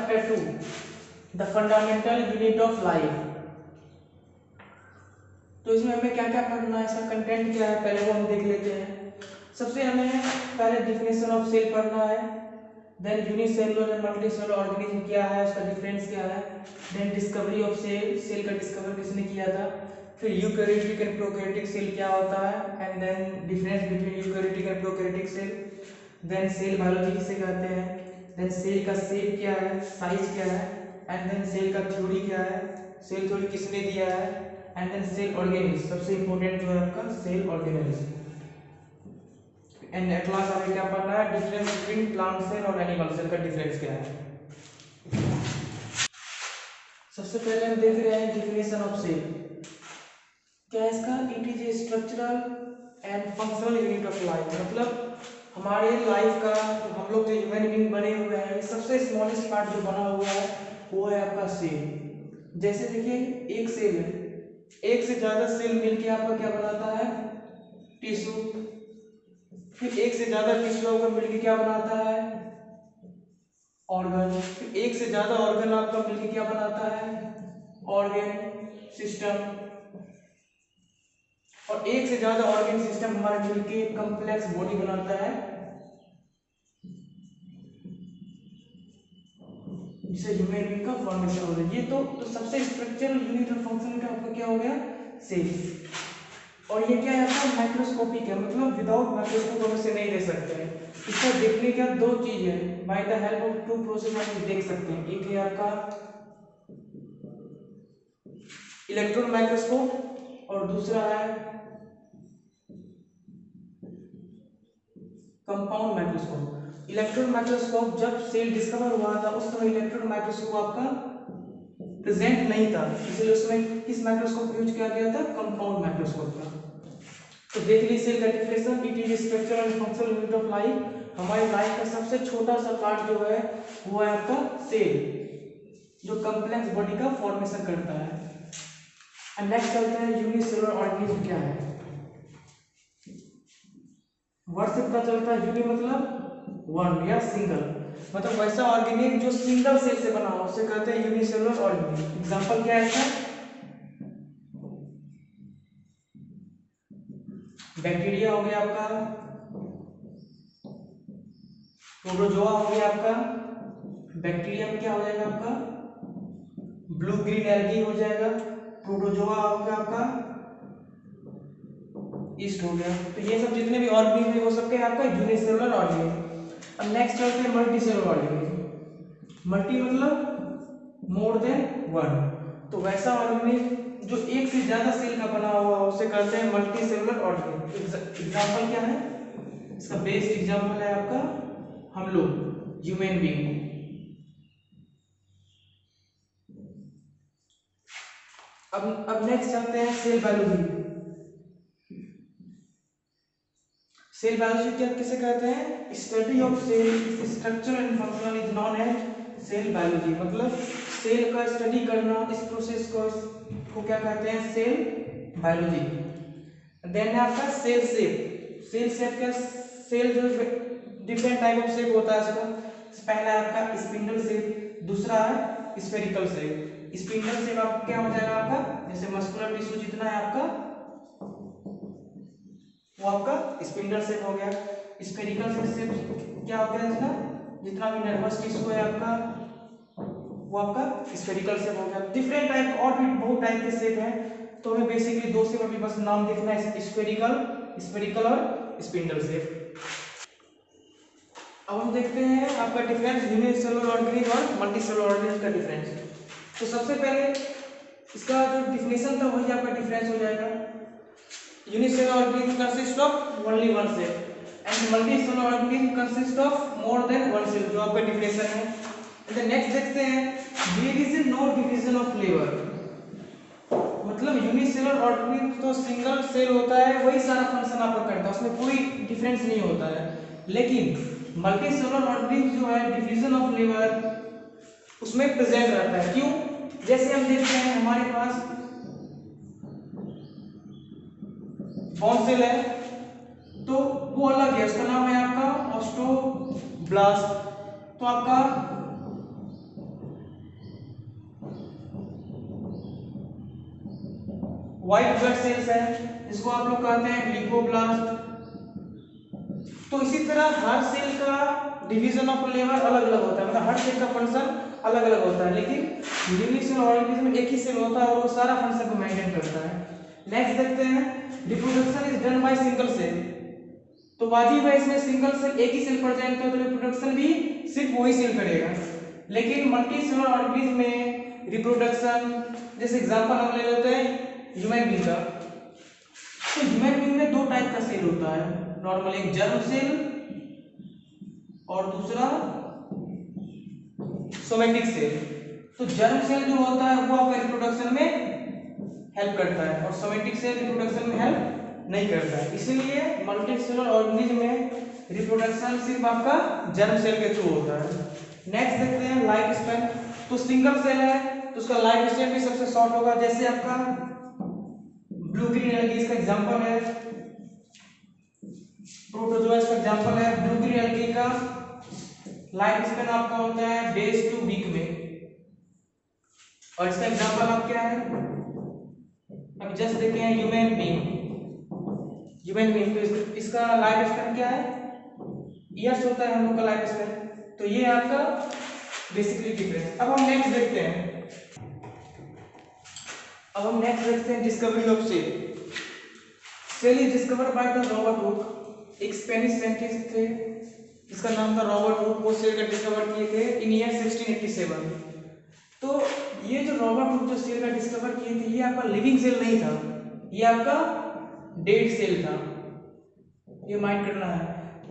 Chapter 2 the fundamental unit of life. तो इसमें हमें क्या क्या पढ़ना है, इसका कंटेंट क्या है, पहले वो हम देख लेते हैं। सबसे हमें पहले डिफिनेशन ऑफ सेल पढ़ना है, then unicellular and multicellular organism क्या है, उसका डिफरेंस क्या है, then discovery of cell, cell का डिस्कवर किसने किया था, फिर यूकैरियोटिक एंड प्रोकैरियोटिक सेल क्या होता है, and then difference between eukaryotic and prokaryotic cell, then cell biology किसे कहते हैं, देन सेल का शेप क्या है, साइज क्या है, एंड देन सेल का थ्योरी क्या है, सेल थ्योरी किसने दिया है, एंड देन सेल ऑर्गेनिज्म, सबसे इंपॉर्टेंट जो है आपका cell organism, and at last हमें क्या पढ़ना है, डिफरेंस बिटवीन प्लांट सेल और एनिमल सेल का डिफरेंस क्या है। सबसे पहले हम देख रहे हैं डिफिनेशन ऑफ सेल क्या है इसका, it is a structural and functional unit of life, मतलब हमारे लाइफ का जो हम लोग जो ह्यूमन बीइंग बने हुए हैं सबसे स्मॉलेस्ट पार्ट जो बना हुआ है वो है आपका सेल। जैसे देखिए एक सेल है, एक से ज्यादा सेल मिलके आपका क्या बनाता है, टिश्यू, फिर एक से ज्यादा टिश्यू आपका मिलके क्या बनाता है, ऑर्गन, फिर एक से ज्यादा ऑर्गन आपका मिलके क्या बनाता है, ऑर्गन सिस्टम, और एक से ज्यादा ऑर्गन सिस्टम हमारे मिलके कॉम्प्लेक्स बॉडी बनाता है जिसे ह्यूमन बीइंग का फॉर्मेशन हो रहा है। ये तो सबसे स्ट्रक्चरल यूनिट और फंक्शन का आपका क्या हो गया, सेल। और ये क्या है आपका माइक्रोस्कोपिक है, मतलब विदाउट माइक्रोस्कोप हम इसे नहीं देख सकते हैं। इसको देखने का दो चीज है, by the help of two process हम देख सकते हैं, एक है आपका इलेक्ट्रॉन माइक्रोस्कोप और दूसरा है कंपाउंड माइक्रोस्कोप। इलेक्ट्रॉन माइक्रोस्कोप जब सेल डिस्कवर हुआ था उस समय इलेक्ट्रॉन माइक्रोस्कोप आपका प्रेजेंट नहीं था, इसलिए उसमें किस माइक्रोस्कोप यूज किया गया था, कंपाउंड माइक्रोस्कोप का। तो देख लीजिए सेल का definition, it is structural and functional unit of life. हमारी लाइफ का सबसे छोटा सा पार्ट जो है वो है आपका सेल, जो कॉम्प्लेक्स बॉडी का फॉर्मेशन करता है। नेक्स्ट चलते हैं यूनिसेलुलर ऑर्गेनिज्म क्या है। वर्ड से पता चलता है यूनि मतलब वन या सिंगल, मतलब वैसा ऑर्गेनिज्म जो सिंगल सेल से बना हो उसे कहते हैं यूनिसेलुलर ऑर्गेनिज्म। एग्जांपल क्या है इसका, बैक्टीरिया हो गया आपका, प्रोटोजोआ हो गया आपका, बैक्टीरिया में क्या हो जाएगा आपका ब्लू ग्रीन एल्गी हो जाएगा, प्रोटोजोआ हो गया आपका ईस्ट हो गया। तो ये सब जितने भी ऑर्गेनिज्म है वो सब क्या है आपका यूनिसेलुलर ऑर्गेनिज्म। अब नेक्स्ट चलते हैं मल्टीसेलुलर ऑर्गेनिज्म। मल्टी मतलब मोर देन वन, तो वैसा ऑर्गेनिज्म जो एक से ज्यादा सेल का बना हुआ है उसे कहते हैं मल्टीसेलुलर ऑर्गेनिज्म। एग्जांपल क्या है इसका, बेस्ट एग्जांपल है आपका हम लोग ह्यूमन बीइंग। अब नेक्स्ट चलते हैं सेल बायोलॉजी। सेल बायोलॉजी क्या किसे कहते हैं, study of cell structure and function is known as cell biology, मतलब सेल का स्टडी करना, इस प्रोसेस को क्या कहते हैं, सेल बायोलॉजी। देन है आपका सेल शेप। सेल शेप क्या, सेल जो डिफरेंट टाइप ऑफ शेप होता है इसका, पहला है आपका स्पिंडल शेप, दूसरा है स्फेरिकल शेप। स्पिंडल शेप आपका क्या हो जाएगा आपका, जैसे मस्कुलर टिश्यू जितना है आपका वो आपका स्पिंडल शेप हो गया। स्फेरिकल शेप क्या हो गया इसका, जितना भी नर्वस टिश्यू है आपका वो आपका स्फेरिकल शेप हो गया। डिफरेंट टाइप और भी बहुत टाइप के शेप है, तो हमें बेसिकली दो शेप अभी बस नाम देखना है, स्फेरिकल और स्पिंडल शेप। अब हम देखते हैं आपका डिफरेंस यूनिसेलुलर ऑर्गेनिज्म और मल्टीसेलुलर ऑर्गेनिज्म का डिफरेंस। तो सबसे पहले इसका जो डिफिनेशन था वही आपका डिफरेंस हो जाएगा। Unicellular organism consists of only one cell and multicellular organism consists of more than one cell, जो आपका डिफिनेशन है। And the next देखते हैं there is no division of labor, मतलब यूनिसेलुलर ऑर्गेनिज्म तो सिंगल सेल होता है, वही सारा फंक्शन आपका करता है, उसमें कोई डिफरेंस नहीं होता है। लेकिन मल्टीसेलुलर ऑर्गेनिज्म जो है डिवीजन ऑफ लेबर उसमें प्रेजेंट रहता है। क्यों, जैसे हम देखते हैं हमारे पास बॉन सेल है तो वो अलग है, उसका नाम है आपका ऑस्टोब्लास्ट। तो आपका व्हाइट ब्लड सेल्स है जिसको आप लोग कहते हैं ग्लिकोब्लास्ट। तो इसी तरह हर सेल का डिवीजन ऑफ लेबर अलग अलग होता है, मतलब हर सेल का फंक्शन अलग अलग होता है, लेकिन लिविंग सेल ऑर्गेनिज्म में एक ही सेल होता है और वो सारा फंक्शन को मेंटेन करता है। नेक्स्ट देखते हैं, reproduction is done by single cell. तो वाजिब है इसमें सिंगल सेल एक ही सेल प्रेजेंट है तो रिप्रोडक्शन भी सिर्फ वही सेल करेगा। लेकिन मल्टी सेलुलर ऑर्गेनिज्म में रिप्रोडक्शन, जैसे एग्जांपल हम ले लेते हैं ह्यूमन बीइंग का। तो ह्यूमन बीइंग में दो टाइप का सेल होता है नॉर्मल, एक जर्म सेल और दूसरा सोमेटिक सेल। तो जर्म सेल जो होता है वो आपका रिप्रोडक्शन में हेल्प करता है और सोमेटिक सेल रिप्रोडक्शन में हेल्प नहीं करता है। इसीलिए मल्टीसेलुलर ऑर्गेनिज्म में रिप्रोडक्शन सिर्फ आपका जर्म सेल के थ्रू होता है। नेक्स्ट देखते हैं लाइफ स्पैन। तो सिंगल सेल है तो उसका लाइफ स्पैन भी सबसे शॉर्ट होगा, जैसे आपका ब्लू ग्रीन एल्गी इसका एग्जांपल है, प्रोटोजोआ इसका एग्जांपल है। ब्लू ग्रीन एल्गी का लाइफ स्पैन आपका होता है डेज टू वीक में, और इसका एग्जांपल आप क्या है, अब जस्ट देखते हैं ह्यूमन बीइंग। ह्यूमन बीइंग तो इसका लाइफ स्पैन क्या है, ईयर्स होता है हम लोग का लाइफ स्पैन। तो ये आपका बेसिकली डिफरेंस। अब हम नेक्स्ट देखते हैं discovery of cell. Cell is discovered by the Robert Hooke. एक स्पेनिश साइंटिस्ट थे जिसका नाम था रॉबर्ट हुक, वो सेल का डिस्कवर किए थे इन ईयर 1687। तो ये जो रॉबर्ट हुक जो सेल का डिस्कवर किए थे ये आपका लिविंग सेल नहीं था, ये आपका डेड सेल था। ये माइंड करना है,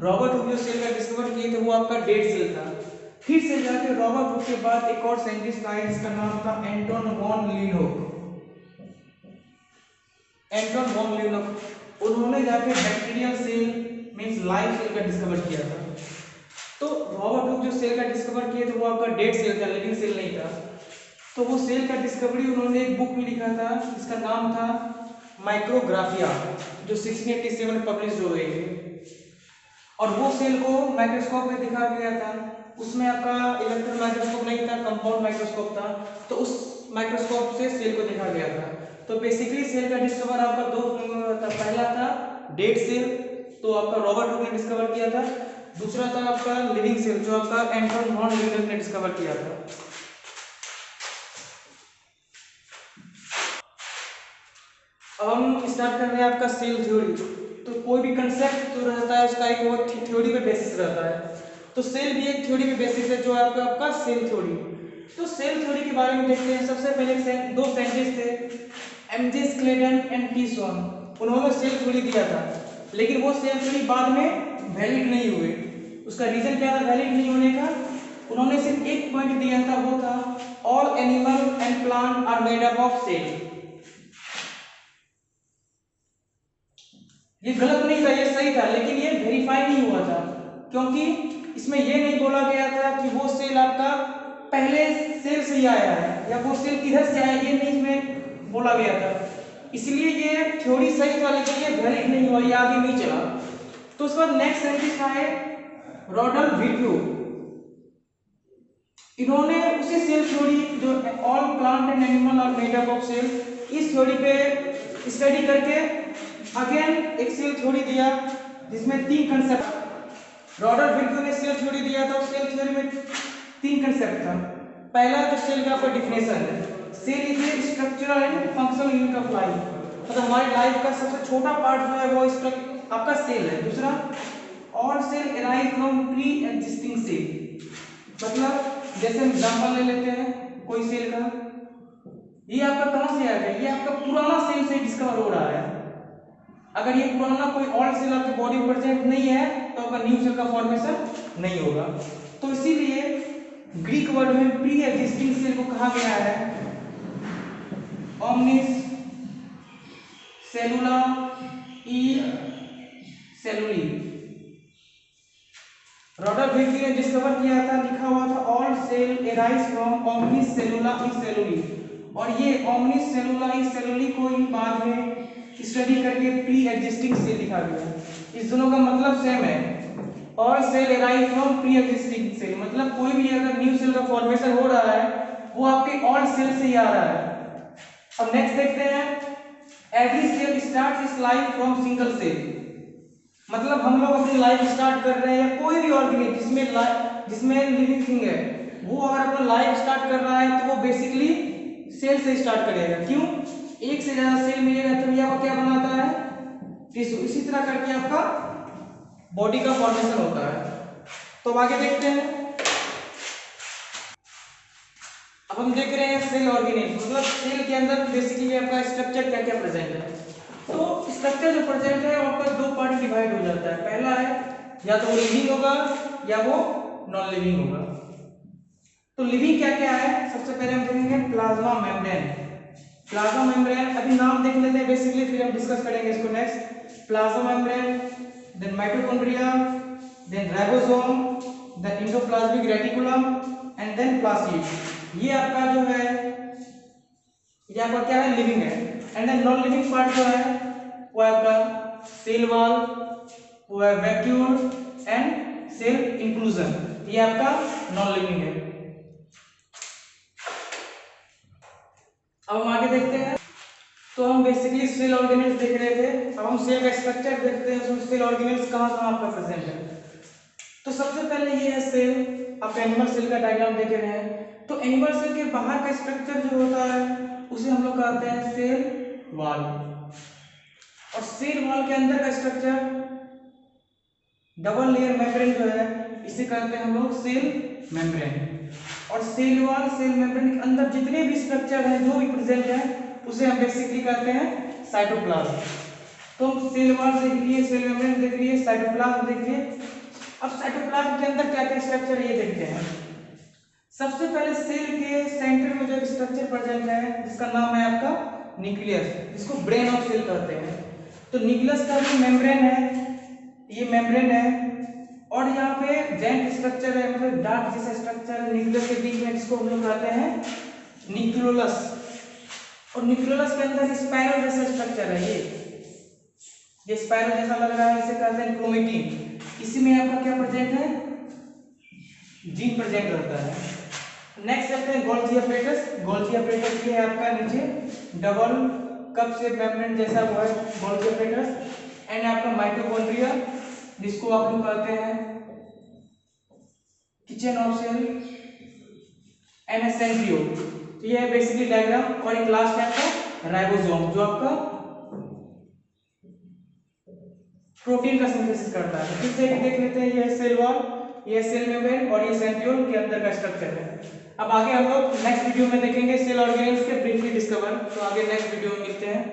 रॉबर्ट हुक जो सेल का डिस्कवर किए थे वो आपका डेड सेल था। फिर से जाके रॉबर्ट हुक के बाद एक और साइंटिस्ट आए जिसका नाम था Anton von Leeuwenhoek. Anton von Leeuwenhoek उन्होंने जाके bacterial cell means live cell का डिस्कवर किया था। तो रॉबर्ट हुक जो सेल का डिस्कवर किए थे वो आपका डेड सेल था, लिविंग सेल नहीं था। तो वो सेल का डिस्कवरी उन्होंने एक बुक में लिखा था जिसका नाम था माइक्रोग्राफिया, जो 1687 में पब्लिश हो गई थी। और वो सेल को माइक्रोस्कोप में दिखा गया था, उसमें आपका इलेक्ट्रॉन माइक्रोस्कोप नहीं था, कंपाउंड माइक्रोस्कोप था। तो उस माइक्रोस्कोप से सेल को देखा गया था। तो बेसिकली सेल का डिस्कवर आपका दो था, पहला था डेड सेल तो आपका रॉबर्ट हुक ने डिस्कवर किया था, दूसरा था आपका लिविंग सेल जो आपका एंटोन वॉन लीनहोक ने डिस्कवर किया था। अब हम स्टार्ट कर रहे हैं आपका सेल थ्योरी। तो कोई भी कंसेप्ट जो रहता है उसका एक वो थ्योरी पे बेसिस रहता है। तो सेल भी एक थ्योरी पे बेसिस है जो आपका सेल थ्योरी। तो सेल थ्योरी के बारे में देखते हैं। सबसे पहले दो साइंटिस्ट थे एमजे स्क्लेटन एंड टी स्वान, उन्होंने सेल थ्योरी दिया था, लेकिन वो सेल थ्योरी बाद में वैलिड नहीं हुए। उसका रीजन क्या था वैलिड नहीं होने का, उन्होंने सिर्फ एक पॉइंट दिया था, वो था all animal and plant are made up of cell. ये गलत नहीं था, ये सही था, लेकिन ये वेरीफाई नहीं हुआ था क्योंकि इसमें ये नहीं बोला गया था कि वो सेल आपका पहले सेल से ही आया है या वो सेल किधर से आया, ये नहीं इसमें बोला गया था। इसलिए ये थ्योरी सही था लेकिन ये वैलिड नहीं हुआ, ये आगे नहीं चला। तो उसके बाद नेक्स्ट साइंटिस्ट आए रॉडल्फ विट्रू। इन्होंने उसी सेल थ्योरी जो all plant and animal are made up of cell, इस थ्योरी पे स्टडी करके अगेन एक सेल थ्योरी दिया जिसमें तीन कंसेप्ट। रॉडल्फ विट्रू ने सेल थ्योरी दिया था, उस सेल थ्योरी में तीन कंसेप्ट था। पहला तो सेल का आपका डिफिनेशन है, cell is a structural and functional unit of life, मतलब हमारी लाइफ का सबसे छोटा पार्ट जो है वो आपका सेल है। दूसरा all cell arise from pre existing cell, मतलब जैसे हम एग्जांपल ले लेते हैं कोई सेल का, ये आपका कहां से आ गया, ये आपका पुराना सेल से डिस्कवर हो रहा है। अगर ये पुराना कोई ओल्ड सेल आपके बॉडी में प्रेजेंट नहीं है तो आपका न्यू सेल का फॉर्मेशन नहीं होगा। तो इसीलिए ग्रीक वर्ड में प्री एग्जिस्टिंग सेल को कहा गया है ओमनिस सेलुला ई सेलुली। रॉडल्फ विट्रू ने डिस्कवर किया था, लिखा हुआ था all cell arise from omnis सेलुला ई सेलुली, और ये ओमनिस सेलुला ई सेलुली को ही बाद में स्टडी करके प्री एग्जिस्टिंग सेल लिखा गया। इस दोनों का मतलब सेम है, all cell arise from pre existing cell, मतलब कोई भी अगर न्यू सेल का फॉर्मेशन हो रहा है वो आपके ओल्ड सेल से ही आ रहा है। अब नेक्स्ट देखते हैं every cell start is life from single cell. मतलब हम लोग अपनी लाइफ स्टार्ट कर रहे हैं, या कोई भी ऑर्गेनिज्म जिसमें लिविंग थिंग है, वो अगर अपना लाइफ स्टार्ट कर रहा है तो वो बेसिकली सेल से स्टार्ट करेगा। क्यों? एक से ज्यादा सेल मिलेगा तो ये क्या बनाता है? टिश्यू। इसी तरह करके आपका बॉडी का फॉर्मेशन होता है। तो आगे देखते हैं। अब हम देख रहे हैं सेल ऑर्गेनिज्म, मतलब सेल के अंदर बेसिकली आपका स्ट्रक्चर क्या क्या प्रेजेंट है। तो स्ट्रक्चर जो प्रेजेंट है वो आपका दो पार्ट में डिवाइड हो जाता है। पहला है या तो वो लिविंग होगा या वो नॉन लिविंग होगा। तो लिविंग क्या क्या है? सबसे पहले हम देखेंगे प्लाज्मा मेम्ब्रेन। प्लाज्मा मेम्ब्रेन अभी नाम देख लेते हैं बेसिकली, फिर हम डिस्कस करेंगे इसको next. Plasma membrane, then mitochondria, then ribosome, then endoplasmic reticulum and then plastid. ये आपका जो है ये आपका क्या है? लिविंग है। And then non living part जो है वो आपका सेल वॉल, वो है वैक्यूल एंड सेल इंक्लूजन। ये आपका नॉन लिविंग है। अब हम आगे देखते हैं। तो हम बेसिकली सेल ऑर्गेनेल्स देख रहे थे, अब हम सेल का स्ट्रक्चर देखते हैं। उसमें सेल ऑर्गेनेल्स कहाँ कहाँ आपका प्रेजेंट है। तो सबसे पहले ये है सेल। आप एनिमल सेल का डायग्राम देख रहे हैं। तो एनिमल सेल के बाहर का स्ट्रक्चर जो होता है उसे हम लोग कहते हैं सेल वॉल, और सेल वॉल के अंदर का स्ट्रक्चर डबल लेयर मेम्ब्रेन जो है इसे कहते हैं हम लोग सेल मेम्ब्रेन। और सेल वॉल, सेल मेम्ब्रेन के अंदर जितने भी स्ट्रक्चर हैं जो भी प्रेजेंट है उसे हम बेसिकली कहते हैं साइटोप्लाज्म। तो हम सेल वॉल देख लिए, सेल मेम्ब्रेन देख लिए, साइटोप्लाज्म देख लिए। अब साइटोप्लाज्म के अंदर क्या क्या स्ट्रक्चर है ये देखते हैं। सबसे पहले सेल के सेंटर में जो स्ट्रक्चर प्रेजेंट है जिसका नाम है आपका न्यूक्लियस, जिसको ब्रेन ऑफ सेल कहते हैं। तो न्यूक्लियस का जो मेम्ब्रेन है, ये मेम्ब्रेन है, और यहाँ पे जेंट स्ट्रक्चर है, मतलब डार्क जैसा स्ट्रक्चर है न्यूक्लियस के बीच में, जिसको हम लोग कहते हैं न्यूक्लियोलस। और न्यूक्लियोलस के अंदर स्पाइरल जैसा स्ट्रक्चर है, ये स्पाइरल जैसा लग रहा है, इसे कहते हैं क्रोमेटिन। इसी में आपका क्या प्रेजेंट है? जीन प्रेजेंट रहता है। नेक्स्ट देखते हैं गोल्गी apparatus। गोल्गी apparatus ये है आपका नीचे डबल कप से मेम्ब्रेन जैसा वो है गोल्गी apparatus। एंड आपका माइटोकॉन्ड्रिया, जिसको आप लोग कहते हैं kitchen of cell, and centriole. तो ये है बेसिकली डायग्राम। और एक लास्ट है आपका राइबोसोम, जो आपका प्रोटीन का सिंथेसिस करता है। फिर से देख लेते हैं, ये सेल वॉल, ये सेल मेम्ब्रेन और ये सेंट्रियोल के अंदर का स्ट्रक्चर है। अब आगे हम लोग नेक्स्ट वीडियो में देखेंगे सेल ऑर्गेनेल्स के ब्रीफली डिस्कवर। तो आगे नेक्स्ट वीडियो में मिलते हैं।